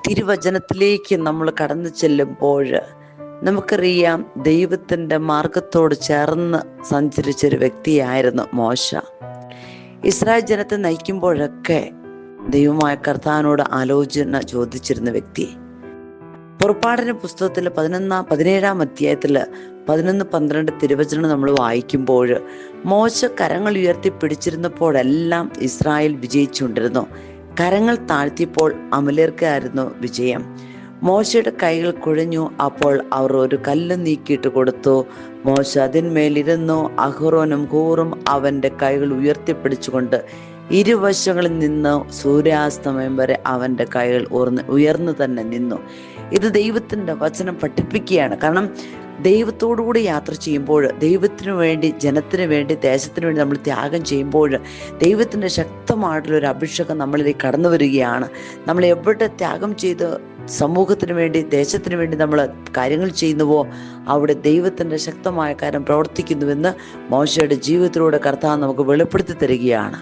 തിരുവചനത്തിലേക്ക് നമ്മൾ കടന്നു ചെല്ലുമ്പോൾ നമുക്കറിയാം, ദൈവത്തിൻ്റെ മാർഗത്തോട് ചേർന്ന് സഞ്ചരിച്ചൊരു വ്യക്തിയായിരുന്നു മോശ. ഇസ്രായേൽ ജനത്തെ നയിക്കുമ്പോഴൊക്കെ ദൈവമായ കർത്താവിനോട് ആലോചന ചോദിച്ചിരുന്ന വ്യക്തി. പുറപ്പാടിന്റെ പുസ്തകത്തിൽ 17-ാം അധ്യായത്തിൽ 11-12 തിരുവചനം നമ്മൾ വായിക്കുമ്പോൾ മോശ കരങ്ങൾ ഉയർത്തി പിടിച്ചിരുന്നപ്പോഴെല്ലാം ഇസ്രായേൽ വിജയിച്ചുകൊണ്ടിരുന്നു. കരങ്ങൾ താഴ്ത്തിയപ്പോൾ അമലേർക്കായിരുന്നു വിജയം. മോശയുടെ കൈകൾ കുഴഞ്ഞു. അപ്പോൾ അവർ ഒരു കല്ല് നീക്കിയിട്ട് കൊടുത്തു. മോശ അതിന്മേലിരുന്നു. അഹ്റോനും ഹൂറും അവൻ്റെ കൈകൾ ഉയർത്തിപ്പിടിച്ചുകൊണ്ട് ഇരുവശങ്ങളിൽ നിന്ന് സൂര്യാസ്തമയം വരെ അവൻ്റെ കൈകൾ ഉയർന്നു തന്നെ നിന്നു. ഇത് ദൈവത്തിൻ്റെ വചനം പഠിപ്പിക്കുകയാണ്. കാരണം ദൈവത്തോടുകൂടി യാത്ര ചെയ്യുമ്പോൾ, ദൈവത്തിനു വേണ്ടി, ജനത്തിനു വേണ്ടി, ദേശത്തിനു വേണ്ടി നമ്മൾ ത്യാഗം ചെയ്യുമ്പോൾ ദൈവത്തിൻ്റെ ശക്തമായിട്ടുള്ളൊരു അഭിഷേകം നമ്മളിലേക്ക് കടന്നു വരികയാണ്. നമ്മൾ എവിടെ ത്യാഗം ചെയ്ത് സമൂഹത്തിന് വേണ്ടി, ദേശത്തിന് വേണ്ടി നമ്മൾ കാര്യങ്ങൾ ചെയ്യുന്നുവോ അവിടെ ദൈവത്തിൻ്റെ ശക്തമായ കാര്യം പ്രവർത്തിക്കുന്നുവെന്ന് മോശയുടെ ജീവിതത്തിലൂടെ കർത്താവ് നമുക്ക് വെളിപ്പെടുത്തി തരികയാണ്.